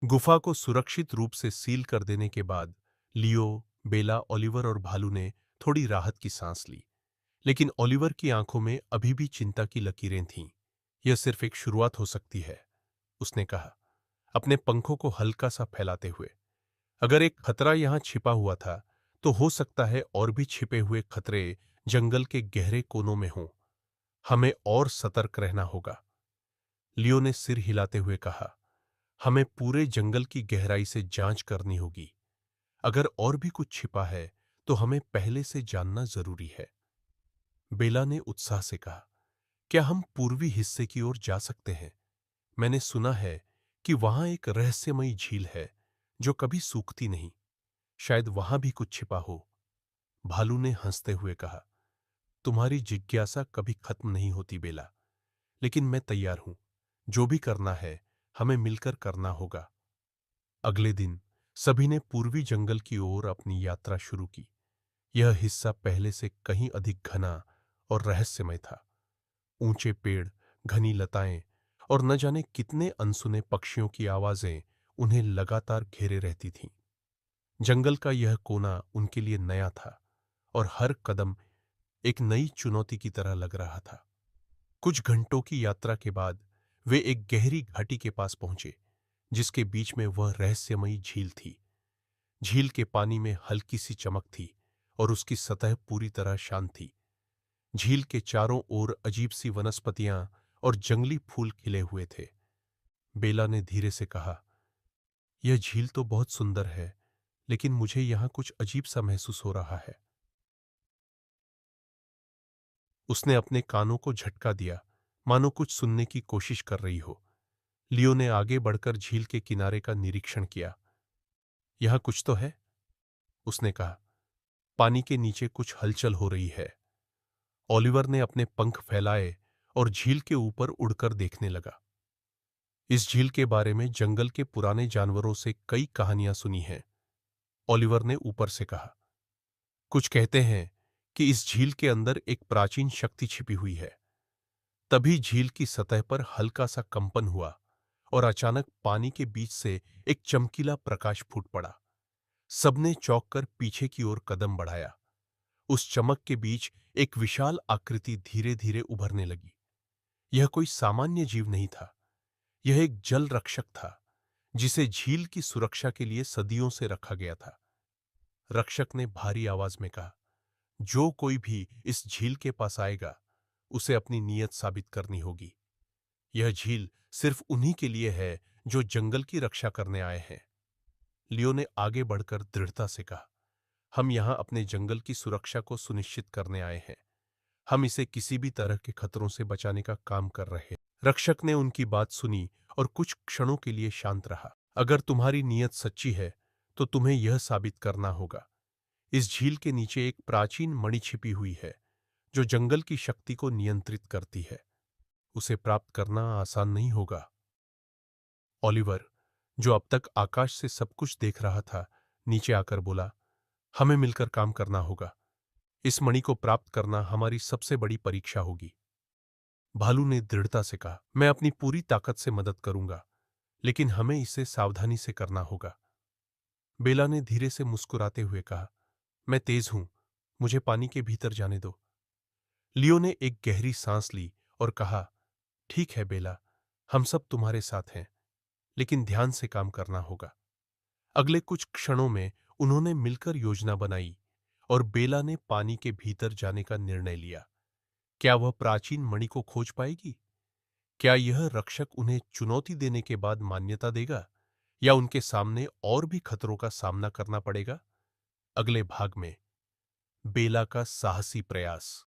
गुफा को सुरक्षित रूप से सील कर देने के बाद लियो, बेला, ओलिवर और भालू ने थोड़ी राहत की सांस ली। लेकिन ओलिवर की आंखों में अभी भी चिंता की लकीरें थीं। यह सिर्फ एक शुरुआत हो सकती है, उसने कहा, अपने पंखों को हल्का सा फैलाते हुए। अगर एक खतरा यहां छिपा हुआ था, तो हो सकता है और भी छिपे हुए खतरे जंगल के गहरे कोनों में हों। हमें और सतर्क रहना होगा। लियो ने सिर हिलाते हुए कहा, हमें पूरे जंगल की गहराई से जांच करनी होगी। अगर और भी कुछ छिपा है, तो हमें पहले से जानना जरूरी है। बेला ने उत्साह से कहा, क्या हम पूर्वी हिस्से की ओर जा सकते हैं? मैंने सुना है कि वहां एक रहस्यमयी झील है जो कभी सूखती नहीं। शायद वहां भी कुछ छिपा हो। भालू ने हंसते हुए कहा, तुम्हारी जिज्ञासा कभी खत्म नहीं होती बेला, लेकिन मैं तैयार हूं। जो भी करना है, हमें मिलकर करना होगा। अगले दिन सभी ने पूर्वी जंगल की ओर अपनी यात्रा शुरू की। यह हिस्सा पहले से कहीं अधिक घना और रहस्यमय था। ऊंचे पेड़, घनी लताएं और न जाने कितने अनसुने पक्षियों की आवाजें उन्हें लगातार घेरे रहती थीं। जंगल का यह कोना उनके लिए नया था और हर कदम एक नई चुनौती की तरह लग रहा था। कुछ घंटों की यात्रा के बाद वे एक गहरी घाटी के पास पहुंचे, जिसके बीच में वह रहस्यमयी झील थी। झील के पानी में हल्की सी चमक थी और उसकी सतह पूरी तरह शांत थी। झील के चारों ओर अजीब सी वनस्पतियां और जंगली फूल खिले हुए थे। बेला ने धीरे से कहा, यह झील तो बहुत सुंदर है, लेकिन मुझे यहां कुछ अजीब सा महसूस हो रहा है। उसने अपने कानों को झटका दिया, मानो कुछ सुनने की कोशिश कर रही हो। लियो ने आगे बढ़कर झील के किनारे का निरीक्षण किया। यहां कुछ तो है, उसने कहा। पानी के नीचे कुछ हलचल हो रही है। ओलिवर ने अपने पंख फैलाए और झील के ऊपर उड़कर देखने लगा। इस झील के बारे में जंगल के पुराने जानवरों से कई कहानियां सुनी हैं, ओलिवर ने ऊपर से कहा। कुछ कहते हैं कि इस झील के अंदर एक प्राचीन शक्ति छिपी हुई है। तभी झील की सतह पर हल्का सा कंपन हुआ और अचानक पानी के बीच से एक चमकीला प्रकाश फूट पड़ा। सबने चौंक कर पीछे की ओर कदम बढ़ाया। उस चमक के बीच एक विशाल आकृति धीरे धीरे उभरने लगी। यह कोई सामान्य जीव नहीं था। यह एक जल रक्षक था, जिसे झील की सुरक्षा के लिए सदियों से रखा गया था। रक्षक ने भारी आवाज में कहा, जो कोई भी इस झील के पास आएगा, उसे अपनी नीयत साबित करनी होगी। यह झील सिर्फ उन्हीं के लिए है जो जंगल की रक्षा करने आए हैं। लियो ने आगे बढ़कर दृढ़ता से कहा, हम यहां अपने जंगल की सुरक्षा को सुनिश्चित करने आए हैं। हम इसे किसी भी तरह के खतरों से बचाने का काम कर रहे हैं। रक्षक ने उनकी बात सुनी और कुछ क्षणों के लिए शांत रहा। अगर तुम्हारी नीयत सच्ची है, तो तुम्हें यह साबित करना होगा। इस झील के नीचे एक प्राचीन मणि छिपी हुई है, जो जंगल की शक्ति को नियंत्रित करती है। उसे प्राप्त करना आसान नहीं होगा। ओलिवर, जो अब तक आकाश से सब कुछ देख रहा था, नीचे आकर बोला, हमें मिलकर काम करना होगा। इस मणि को प्राप्त करना हमारी सबसे बड़ी परीक्षा होगी। भालू ने दृढ़ता से कहा, मैं अपनी पूरी ताकत से मदद करूंगा, लेकिन हमें इसे सावधानी से करना होगा। बेला ने धीरे से मुस्कुराते हुए कहा, मैं तेज हूं, मुझे पानी के भीतर जाने दो। लियो ने एक गहरी सांस ली और कहा, ठीक है बेला, हम सब तुम्हारे साथ हैं, लेकिन ध्यान से काम करना होगा। अगले कुछ क्षणों में उन्होंने मिलकर योजना बनाई और बेला ने पानी के भीतर जाने का निर्णय लिया। क्या वह प्राचीन मणि को खोज पाएगी? क्या यह रक्षक उन्हें चुनौती देने के बाद मान्यता देगा, या उनके सामने और भी खतरों का सामना करना पड़ेगा? अगले भाग में बेला का साहसी प्रयास।